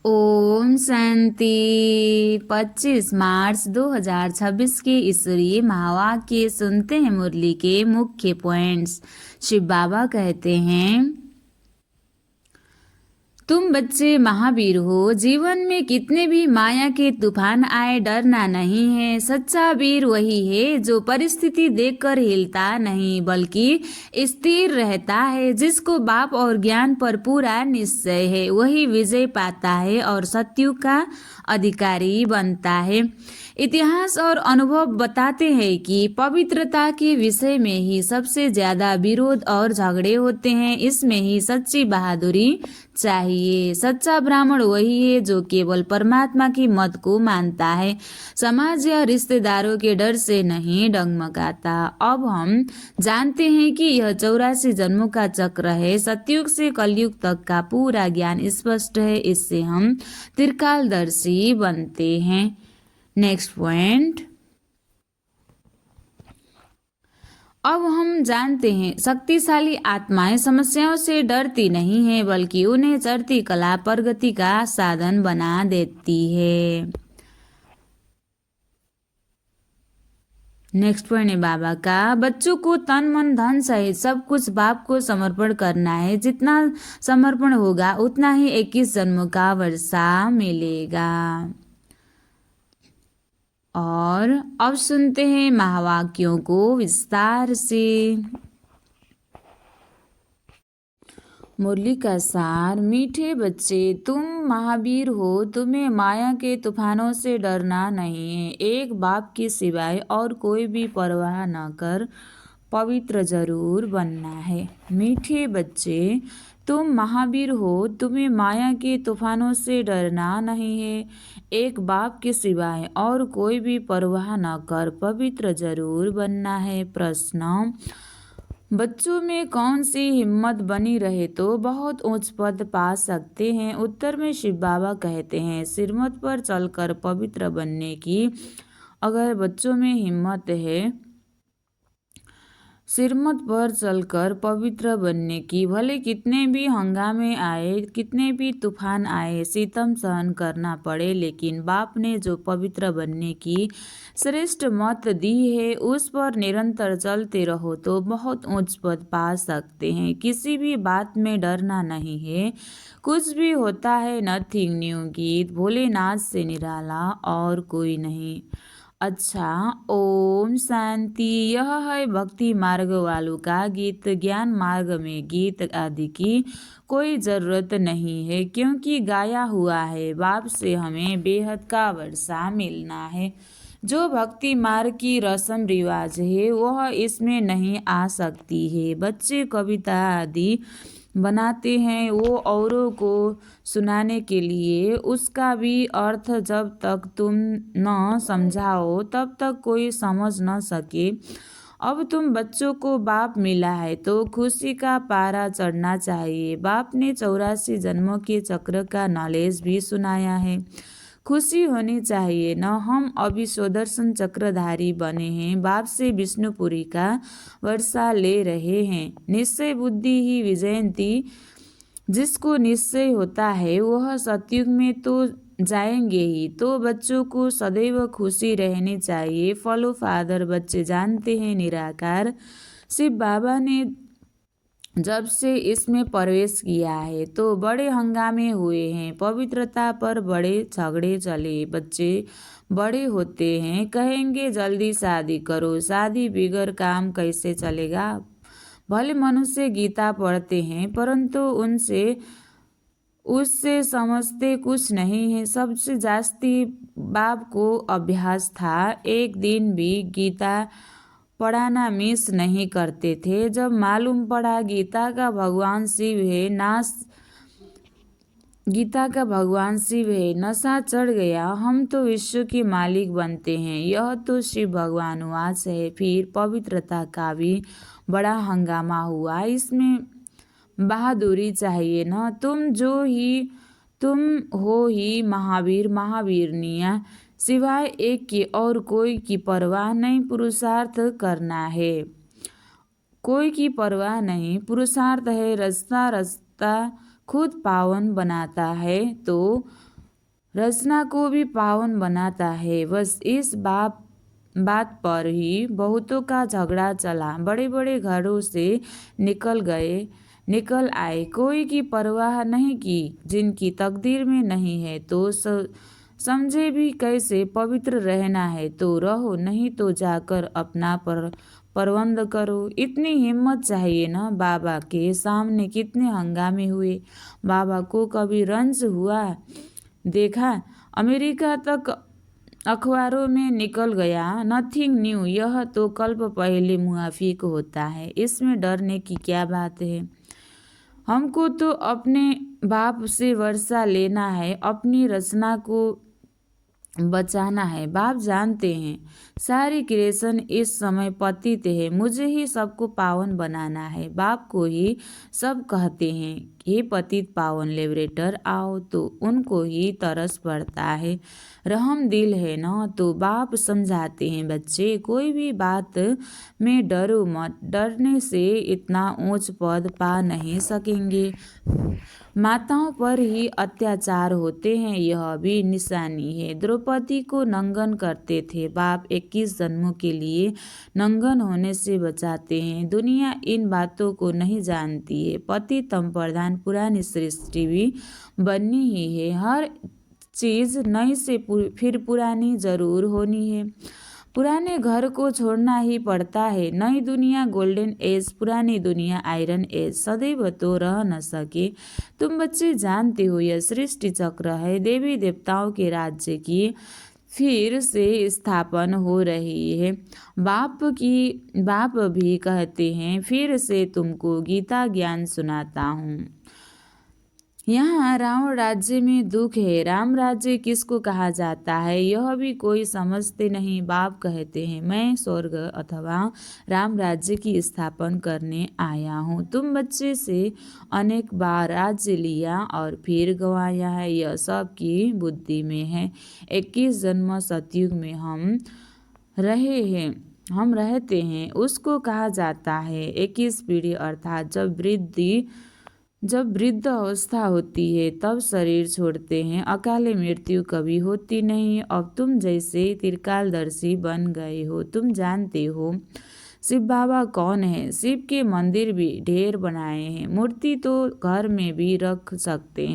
ओम शांति। 25 मार्च 2026 के ईश्वरीय महावाक्य सुनते हैं। मुरली के मुख्य पॉइंट्स। शिव बाबा कहते हैं, तुम बच्चे महावीर हो। जीवन में कितने भी माया के तूफान आए, डरना नहीं है। सच्चा वीर वही है जो परिस्थिति देखकर हिलता नहीं बल्कि स्थिर रहता है। जिसको बाप और ज्ञान पर पूरा निश्चय है वही विजय पाता है और सत्युग का अधिकारी बनता है। इतिहास और अनुभव बताते हैं कि पवित्रता के विषय में ही सबसे ज्यादा विरोध और झगड़े होते हैं। इसमें ही सच्ची बहादुरी चाहिए। सच्चा ब्राह्मण वही है जो केवल परमात्मा की मत को मानता है, समाज या रिश्तेदारों के डर से नहीं डगमगाता। अब हम जानते हैं कि यह 84 जन्मों का चक्र है। सतयुग से कलयुग तक का पूरा ज्ञान स्पष्ट है। इससे हम त्रिकालदर्शी बनते हैं। Next point. अब हम जानते हैं शक्तिशाली आत्माएं समस्याओं से डरती नहीं है बल्कि उन्हें चढ़ती कला प्रगति का साधन बना देती है। नेक्स्ट पॉइंट है बाबा का, बच्चों को तन मन धन सहित सब कुछ बाप को समर्पण करना है। जितना समर्पण होगा उतना ही 21 जन्मों का वर्षा मिलेगा। और अब सुनते हैं महावाक्यों को विस्तार से। मुरली का सार। मीठे बच्चे, तुम महावीर हो। तुम्हें माया के तूफानों से डरना नहीं है। एक बाप के सिवाय और कोई भी परवाह न कर पवित्र जरूर बनना है। मीठे बच्चे, तुम महावीर हो। तुम्हें माया के तूफानों से डरना नहीं है। एक बाप के सिवाय और कोई भी परवाह न कर पवित्र जरूर बनना है। प्रश्न, बच्चों में कौन सी हिम्मत बनी रहे तो बहुत ऊंच पद पा सकते हैं? उत्तर में शिव बाबा कहते हैं, सिरमत पर चलकर पवित्र बनने की अगर बच्चों में हिम्मत है, सिरमत पर चलकर पवित्र बनने की, भले कितने भी हंगामे आए, कितने भी तूफान आए, सितम सहन करना पड़े, लेकिन बाप ने जो पवित्र बनने की श्रेष्ठ मत दी है उस पर निरंतर चलते रहो तो बहुत ऊंच पद पा सकते हैं। किसी भी बात में डरना नहीं है। कुछ भी होता है, नथिंग न्यू गीत भोलेनाथ से निराला और कोई नहीं। अच्छा, ओम शांति। यह है भक्ति मार्ग वालों का गीत। ज्ञान मार्ग में गीत आदि की कोई जरूरत नहीं है क्योंकि गाया हुआ है, बाप से हमें बेहद का वर्षा मिलना है। जो भक्ति मार्ग की रस्म रिवाज है वह इसमें नहीं आ सकती है। बच्चे कविता आदि बनाते हैं वो औरों को सुनाने के लिए। उसका भी अर्थ जब तक तुम न समझाओ तब तक कोई समझ न सके। अब तुम बच्चों को बाप मिला है तो खुशी का पारा चढ़ना चाहिए। बाप ने 84 जन्मों के चक्र का नॉलेज भी सुनाया है। खुशी होनी चाहिए न। हम अभी सुदर्शन चक्रधारी बने हैं, बाप से विष्णुपुरी का वर्षा ले रहे हैं। निश्चय बुद्धि ही विजयंती। जिसको निश्चय होता है वह सतयुग में तो जाएंगे ही। तो बच्चों को सदैव खुशी रहनी चाहिए। फॉलो फादर, बच्चे जानते हैं निराकार शिव बाबा ने जब से इसमें प्रवेश किया है तो बड़े हंगामे हुए हैं। पवित्रता पर बड़े झगड़े चले। बच्चे बड़े होते हैं, कहेंगे जल्दी शादी करो। शादी बिगड़ काम कैसे चलेगा? भले मनुष्य गीता पढ़ते हैं परंतु उससे समझते कुछ नहीं है। सबसे जास्ती बाप को अभ्यास था। एक दिन भी गीता पढ़ाना मिस नहीं करते थे। जब मालूम पड़ा गीता का भगवान शिव है, नशा चढ़ गया। हम तो विश्व के मालिक बनते हैं। यह तो शिव भगवान वास है। फिर पवित्रता का भी बड़ा हंगामा हुआ। इसमें बहादुरी चाहिए न। तुम हो ही महावीर महावीरनिया। सिवाय एक के और कोई की परवाह नहीं, पुरुषार्थ करना है। कोई की परवाह नहीं, पुरुषार्थ है। रास्ता खुद पावन बनाता है तो रचना को भी पावन बनाता है। बस इस बात पर ही बहुतों का झगड़ा चला। बड़े बड़े घरों से निकल आए, कोई की परवाह नहीं की। जिनकी तकदीर में नहीं है तो समझे भी कैसे पवित्र रहना है तो रहो, नहीं तो जाकर अपना प्रबंध करो। इतनी हिम्मत चाहिए ना। बाबा के सामने कितने हंगामे हुए। बाबा को कभी रंज हुआ देखा? अमेरिका तक अखबारों में निकल गया। नथिंग न्यू, यह तो कल्प पहले मुआफिक होता है। इसमें डरने की क्या बात है? हमको तो अपने बाप से वर्षा लेना है, अपनी रचना को बचाना है। बाप जानते हैं सारी क्रिएशन इस समय पतित है, मुझे ही सबको पावन बनाना है। बाप को ही सब कहते हैं, हे पतित पावन लिबरेटर आओ, तो उनको ही तरस पड़ता है। रहम दिल है ना, तो बाप समझाते हैं, बच्चे कोई भी बात में डरो मत, डरने से इतना ऊंच पद पा नहीं सकेंगे। माताओं पर ही अत्याचार होते हैं, यह भी निशानी है। द्रौपदी को नंगन करते थे, बाप 21 जन्मों के लिए नंगन होने से बचाते हैं। दुनिया इन बातों को नहीं जानती है। पति तम प्रधान पुरानी सृष्टि भी बननी ही है। हर चीज नई से फिर पुरानी जरूर होनी है। पुराने घर को छोड़ना ही पड़ता है। नई दुनिया गोल्डन एज, पुरानी दुनिया आयरन एज सदैव तो रह न सके। तुम बच्चे जानते हो यह सृष्टि चक्र है। देवी देवताओं के राज्य की फिर से स्थापन हो रही है। बाप भी कहते हैं, फिर से तुमको गीता ज्ञान सुनाता हूँ। यहाँ रावण राज्य में दुख है। राम राज्य किसको कहा जाता है यह भी कोई समझते नहीं। बाप कहते हैं, मैं स्वर्ग अथवा राम राज्य की स्थापना करने आया हूँ। तुम बच्चे से अनेक बार राज्य लिया और फिर गंवाया है, यह सब की बुद्धि में है। 21 जन्म सतयुग में हम रहते हैं, उसको कहा जाता है 21 पीढ़ी। अर्थात जब वृद्ध अवस्था होती है तब शरीर छोड़ते हैं। अकाले मृत्यु कभी होती नहीं। अब तुम जैसे त्रिकालदर्शी बन गए हो। तुम जानते हो शिव बाबा कौन है? शिव के मंदिर भी ढेर बनाए हैं। मूर्ति तो घर में भी रख सकते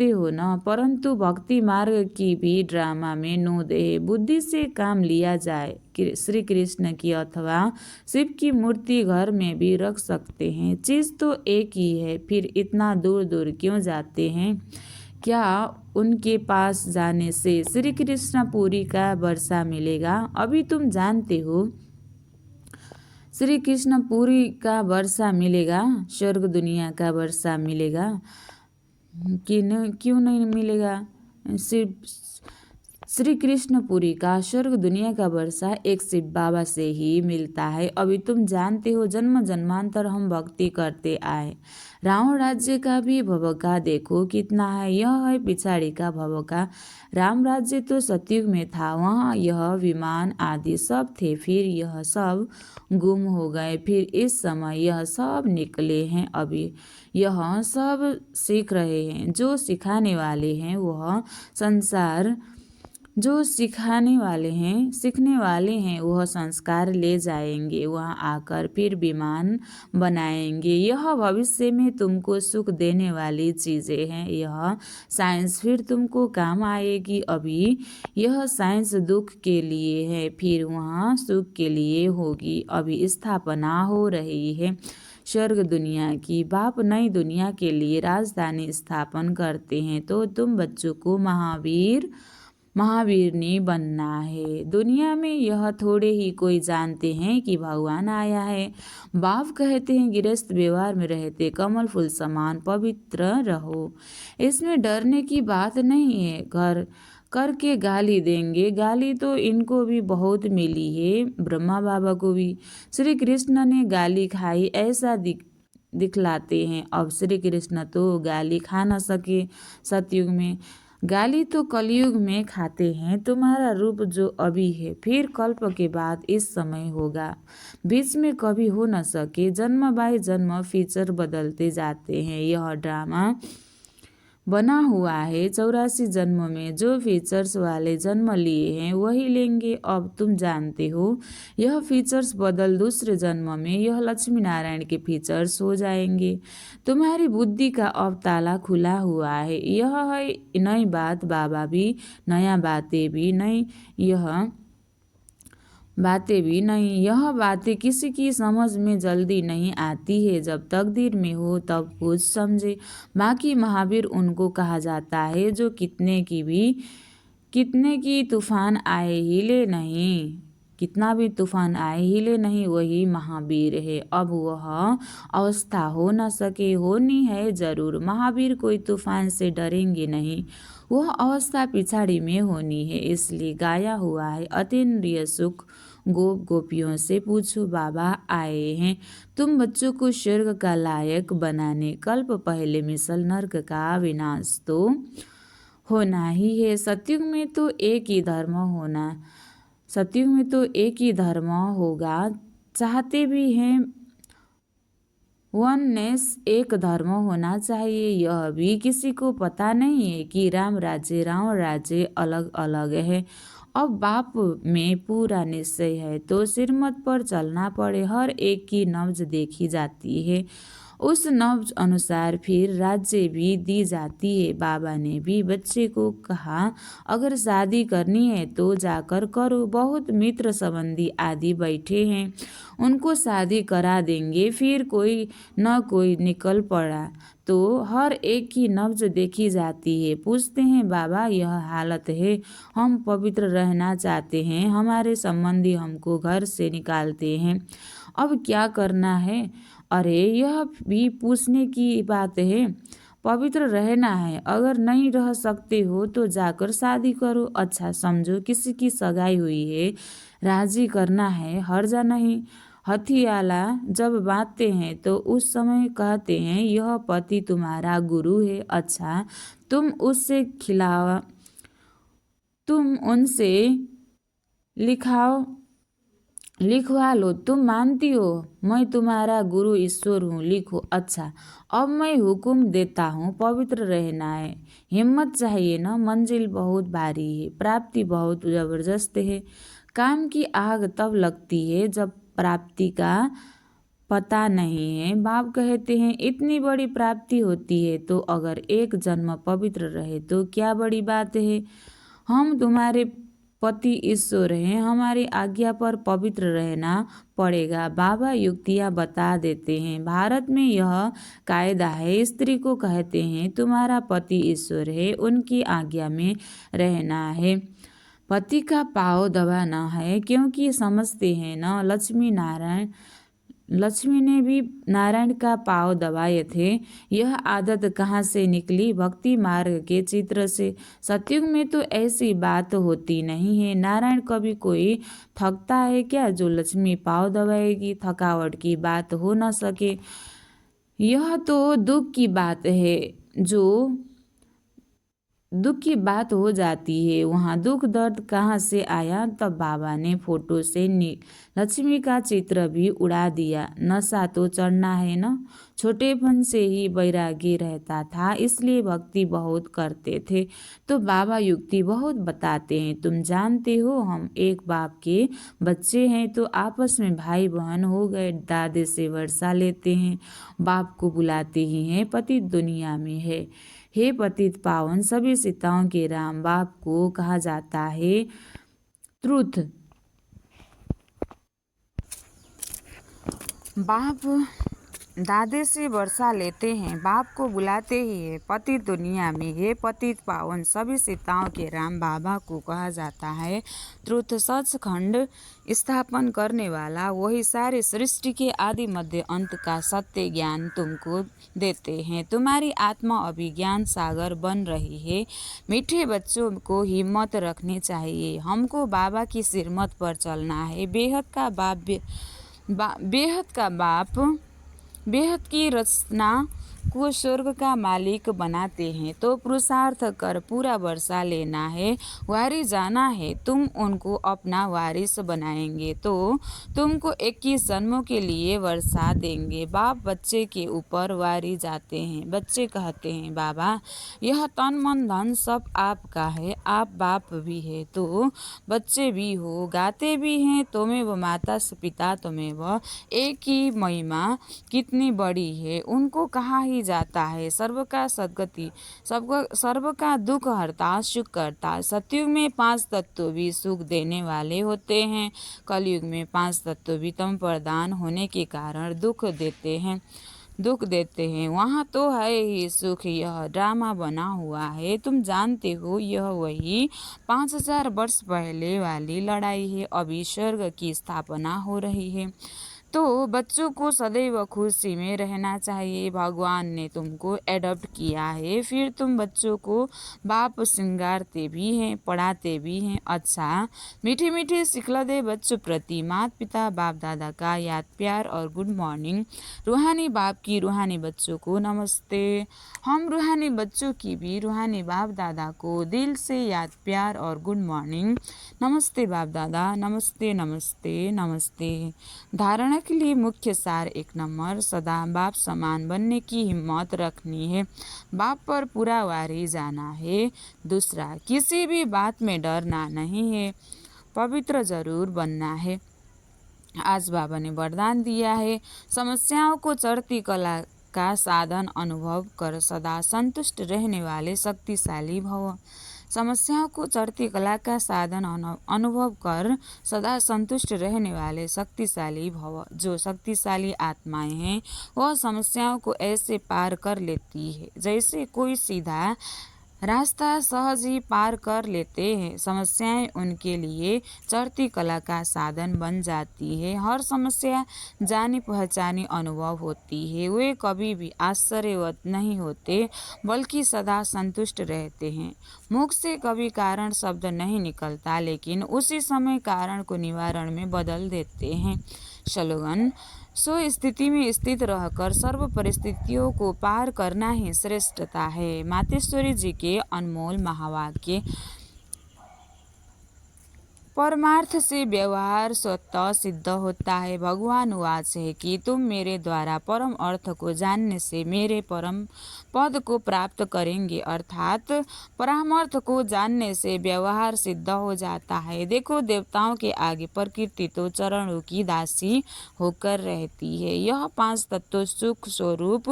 हो ना, परंतु भक्ति मार्ग की भी ड्रामा में नोद है। बुद्धि से काम लिया जाए। श्री कृष्ण की अथवा शिव की मूर्ति घर में भी रख सकते हैं, चीज तो एक ही है। फिर इतना दूर दूर क्यों जाते हैं? क्या उनके पास जाने से श्री कृष्ण पुरी का वर्षा मिलेगा? अभी तुम जानते हो श्री कृष्ण पुरी का वर्षा मिलेगा, स्वर्ग दुनिया का वर्षा मिलेगा क्यों नहीं मिलेगा? श्री कृष्णपुरी का स्वर्ग दुनिया का वर्षा एक शिव बाबा से ही मिलता है। अभी तुम जानते हो जन्म जन्मांतर हम भक्ति करते आए। रावण राज्य का भी भवका देखो कितना है, यह है पिछाड़ी का भवका। राम राज्य तो सतयुग में था, वहाँ यह विमान आदि सब थे, फिर यह सब गुम हो गए, फिर इस समय यह सब निकले हैं। अभी यह सब सीख रहे हैं। जो सिखाने वाले हैं वह संसार, जो सीखने वाले हैं वह संस्कार ले जाएंगे, वहाँ आकर फिर विमान बनाएंगे। यह भविष्य में तुमको सुख देने वाली चीज़ें हैं। यह साइंस फिर तुमको काम आएगी। अभी यह साइंस दुख के लिए है, फिर वहाँ सुख के लिए होगी। अभी स्थापना हो रही है स्वर्ग दुनिया की। बाप नई दुनिया के लिए राजधानी स्थापन करते हैं, तो तुम बच्चों को महावीरनी बनना है। दुनिया में यह थोड़े ही कोई जानते हैं कि भगवान आया है। बाप कहते हैं, गृहस्थ व्यवहार में रहते कमल फूल समान पवित्र रहो। इसमें डरने की बात नहीं है। घर करके गाली देंगे, गाली तो इनको भी बहुत मिली है, ब्रह्मा बाबा को भी। श्री कृष्ण ने गाली खाई ऐसा दिखलाते हैं। अब श्री कृष्ण तो गाली खा न सके सतयुग में, गाली तो कलयुग में खाते हैं। तुम्हारा रूप जो अभी है फिर कल्प के बाद इस समय होगा, बीच में कभी हो न सके। जन्म बाय जन्म फीचर बदलते जाते हैं। यह ड्रामा बना हुआ है। 84 जन्म में जो फीचर्स वाले जन्म लिए हैं वही लेंगे। अब तुम जानते हो यह फीचर्स बदल दूसरे जन्म में यह लक्ष्मी नारायण के फीचर्स हो जाएंगे। तुम्हारी बुद्धि का अब ताला खुला हुआ है। यह है नई बात बाबा भी, नया बातें भी नहीं, यह बातें किसी की समझ में जल्दी नहीं आती है। जब तकदीर में हो तब कुछ समझे। बाकी महावीर उनको कहा जाता है जो कितने की तूफान आए हिले नहीं, कितना भी तूफान आए हिले नहीं, वही महावीर है। अब वह अवस्था हो न सके, होनी है जरूर। महावीर कोई तूफान से डरेंगे नहीं, वह अवस्था पिछाड़ी में होनी है। इसलिए गाया हुआ है अतीन्द्रिय सुख गोप गोपियों से पूछो। बाबा आए हैं तुम बच्चों को स्वर्ग का लायक बनाने। कल्प पहले मिसल नर्क का विनाश तो होना ही है। सतयुग में तो एक ही धर्म होगा। चाहते भी हैं वननेस, एक धर्म होना चाहिए। यह भी किसी को पता नहीं है कि राम राज्य अलग अलग है। अब बाप में पूरा निश्चय है तो सिरमत पर चलना पड़े। हर एक की नब्ज देखी जाती है, उस नब्ज अनुसार फिर राज्य भी दी जाती है। बाबा ने भी बच्चे को कहा अगर शादी करनी है तो जाकर करो। बहुत मित्र संबंधी आदि बैठे हैं, उनको शादी करा देंगे। फिर कोई न कोई निकल पड़ा तो हर एक की नब्ज देखी जाती है। पूछते हैं बाबा यह हालत है, हम पवित्र रहना चाहते हैं, हमारे संबंधी हमको घर से निकालते हैं, अब क्या करना है? अरे यह भी पूछने की बात है। पवित्र रहना है, अगर नहीं रह सकते हो तो जाकर शादी करो। अच्छा समझो किसी की सगाई हुई है, राजी करना है, हर्जा नहीं। हथियाला जब बांधते हैं तो उस समय कहते हैं यह पति तुम्हारा गुरु है। अच्छा तुम उनसे लिखवा लो। तुम मानती हो मैं तुम्हारा गुरु ईश्वर हूँ, लिखो। अच्छा अब मैं हुक्म देता हूँ, पवित्र रहना है। हिम्मत चाहिए ना, मंजिल बहुत भारी है, प्राप्ति बहुत जबरदस्त है। काम की आग तब लगती है जब प्राप्ति का पता नहीं है। बाप कहते हैं इतनी बड़ी प्राप्ति होती है तो अगर एक जन्म पवित्र रहे तो क्या बड़ी बात है। हम तुम्हारे पति ईश्वर हैं, हमारी आज्ञा पर पवित्र रहना पड़ेगा। बाबा युक्तियाँ बता देते हैं। भारत में यह कायदा है, स्त्री को कहते हैं तुम्हारा पति ईश्वर है, उनकी आज्ञा में रहना है, पति का पाँव दबाना है। क्योंकि समझते हैं न लक्ष्मी ने भी नारायण का पाँव दबाए थे। यह आदत कहाँ से निकली? भक्ति मार्ग के चित्र से। सतयुग में तो ऐसी बात होती नहीं है। नारायण कभी कोई थकता है क्या जो लक्ष्मी पाँव दबाएगी? थकावट की बात हो न सके। यह तो दुख की बात है, जो दुख की बात हो जाती है, वहाँ दुख दर्द कहाँ से आया? तब बाबा ने फोटो से लक्ष्मी का चित्र भी उड़ा दिया। नशा तो चढ़ना है न। छोटेपन से ही वैरागी रहता था, इसलिए भक्ति बहुत करते थे। तो बाबा युक्ति बहुत बताते हैं। तुम जानते हो हम एक बाप के बच्चे हैं तो आपस में भाई बहन हो गए। दादे से वर्षा लेते हैं, बाप को बुलाते ही हैं, पति दुनिया में है। हे पतित पावन सभी सीताओं के राम, बाप को कहा जाता है ट्रुथ। बाप दादे से वर्षा लेते हैं, बाप को बुलाते ही है, पति दुनिया में है। पतित पावन सभी सीताओं के राम, बाबा को कहा जाता है ट्रुथ। सचखंड स्थापन करने वाला वही सारी सृष्टि के आदि मध्य अंत का सत्य ज्ञान तुमको देते हैं। तुम्हारी आत्मा अभी ज्ञान सागर बन रही है। मीठे बच्चों को हिम्मत रखनी चाहिए। हमको बाबा की सिरमत पर चलना है। बेहद की रचना को स्वर्ग का मालिक बनाते हैं तो पुरुषार्थ कर पूरा वर्षा लेना है, वारी जाना है, तुम उनको अपना वारिस बनाएंगे तो तुमको 21 जन्मों के लिए वर्षा देंगे। बाप बच्चे के ऊपर वारी जाते हैं। बच्चे कहते हैं, बाबा यह तन मन धन सब आपका है, आप बाप भी है तो बच्चे भी हो, गाते भी हैं त्वमेव माता पिता त्वमेव, एक ही महिमा कितनी बड़ी है, उनको कहा ही जाता है। सर्व का सद्गति, सर्व का दुख हरता सुख करता। सतयुग में 5 तत्व भी सुख देने वाले होते हैं, कलयुग में 5 तत्व भी तम प्रदान होने के कारण दुख देते हैं। वहाँ तो है ही सुख, यह ड्रामा बना हुआ है, तुम जानते हो यह वही 5000 वर्ष पहले वाली लड़ाई है। अभी स्वर्ग की स्थापना हो रही है तो बच्चों को सदैव खुशी में रहना चाहिए। भगवान ने तुमको एडॉप्ट किया है, फिर तुम बच्चों को बाप सिंगारते भी हैं, पढ़ाते भी हैं। अच्छा मीठे मीठे सिखलदे बच्चों प्रति माता पिता बाप दादा का याद प्यार और गुड मॉर्निंग। रूहानी बाप की रूहानी बच्चों को नमस्ते। हम रूहानी बच्चों की भी रूहानी बाप दादा को दिल से याद प्यार और गुड मॉर्निंग। नमस्ते बाप दादा, नमस्ते नमस्ते नमस्ते। धारणा के लिए मुख्य सार 1 नंबर, सदा बाप समान बनने की हिम्मत रखनी है, बाप पर पूरा वारी जाना है। दूसरा, किसी भी बात में डरना नहीं है, पवित्र जरूर बनना है। आज बाबा ने वरदान दिया है, समस्याओं को चढ़ती कला का साधन अनुभव कर सदा संतुष्ट रहने वाले शक्तिशाली भव। समस्याओं को चढ़ती कला का साधन अनुभव कर सदा संतुष्ट रहने वाले शक्तिशाली भव। जो शक्तिशाली आत्माएं हैं वह समस्याओं को ऐसे पार कर लेती है जैसे कोई सीधा रास्ता सहज ही पार कर लेते हैं। समस्याएं उनके लिए चढ़ती कला का साधन बन जाती है। हर समस्या जानी पहचानी अनुभव होती है। वे कभी भी आश्चर्यवत नहीं होते बल्कि सदा संतुष्ट रहते हैं। मुख से कभी कारण शब्द नहीं निकलता लेकिन उसी समय कारण को निवारण में बदल देते हैं। स्लोगन, सो स्थिति में स्थित रहकर सर्व परिस्थितियों को पार करना ही श्रेष्ठता है। मातेश्वरी जी के अनमोल महावाक्य। परमार्थ से व्यवहार स्वतः सिद्ध होता है। भगवान वाच है कि तुम मेरे द्वारा परम अर्थ को जानने से मेरे परम पद को प्राप्त करेंगे, अर्थात परमार्थ को जानने से व्यवहार सिद्ध हो जाता है। देखो देवताओं के आगे प्रकृति तो चरणों की दासी होकर रहती है। यह 5 तत्व सुख स्वरूप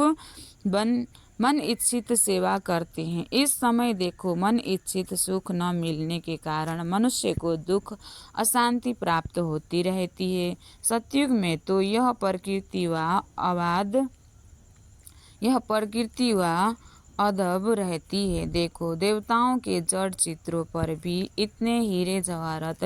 मन इच्छित सेवा करते हैं। इस समय देखो मन इच्छित सुख न मिलने के कारण मनुष्य को दुख अशांति प्राप्त होती रहती है। सतयुग में तो यह प्रकृति व अदब रहती है। देखो देवताओं के जड़ चित्रों पर भी इतने हीरे जवाहरात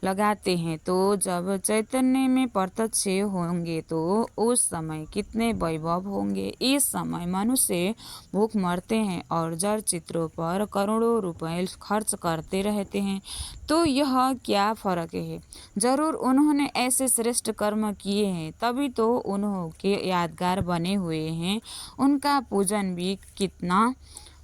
लगाते हैं तो जब चैतन्य में प्रत्यक्ष होंगे तो उस समय कितने वैभव होंगे। इस समय मनुष्य भूख मरते हैं और जड़ चित्रों पर करोड़ों रुपए खर्च करते रहते हैं, तो यह क्या फर्क है। जरूर उन्होंने ऐसे श्रेष्ठ कर्म किए हैं तभी तो उन्होंने यादगार बने हुए हैं। उनका पूजन भी कितना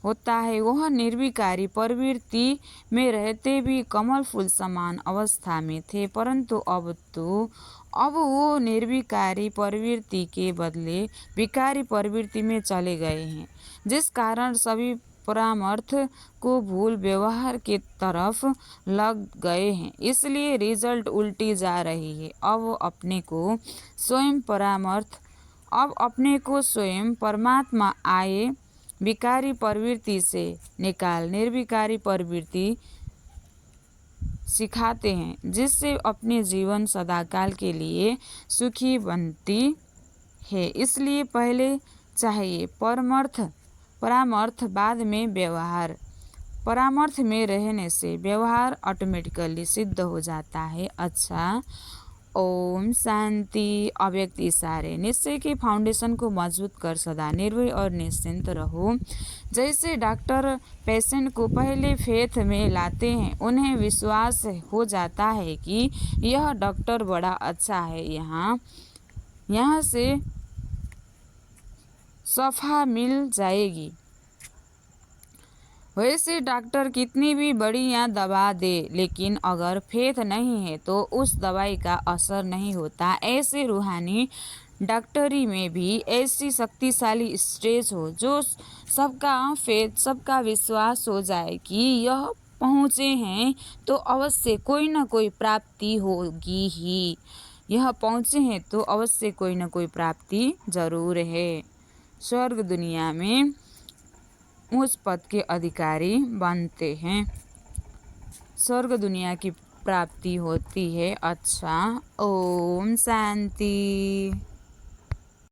होता है। वह निर्विकारी प्रवृत्ति में रहते भी कमल फूल समान अवस्था में थे, परंतु अब वो निर्विकारी प्रवृत्ति के बदले विकारी प्रवृत्ति में चले गए हैं, जिस कारण सभी परामर्थ को भूल व्यवहार के तरफ लग गए हैं। इसलिए रिजल्ट उल्टी जा रही है। अब अपने को स्वयं परमात्मा आए विकारी प्रवृत्ति से निकाल निर्विकारी प्रवृत्ति सिखाते हैं, जिससे अपने जीवन सदाकाल के लिए सुखी बनती है। इसलिए पहले चाहिए परामर्थ बाद में व्यवहार। परामर्थ में रहने से व्यवहार ऑटोमेटिकली सिद्ध हो जाता है। अच्छा, ओम शांति। अव्यक्त इशारे। निश्चय के फाउंडेशन को मजबूत कर सदा निर्भय और निश्चिंत रहो। जैसे डॉक्टर पेशेंट को पहले फेथ में लाते हैं, उन्हें विश्वास हो जाता है कि यह डॉक्टर बड़ा अच्छा है, यहाँ से शफा मिल जाएगी। वैसे डॉक्टर कितनी भी बढ़िया दवा दे, लेकिन अगर फेथ नहीं है तो उस दवाई का असर नहीं होता। ऐसे रूहानी डॉक्टरी में भी ऐसी शक्तिशाली स्टेज हो जो सबका फेथ, सबका विश्वास हो जाए कि यह पहुँचे हैं तो अवश्य कोई न कोई प्राप्ति होगी ही। यह पहुँचे हैं तो अवश्य कोई न कोई प्राप्ति जरूर है। स्वर्ग दुनिया में उस पद के अधिकारी बनते हैं। स्वर्ग दुनिया की प्राप्ति होती है। अच्छा, ओम शांति।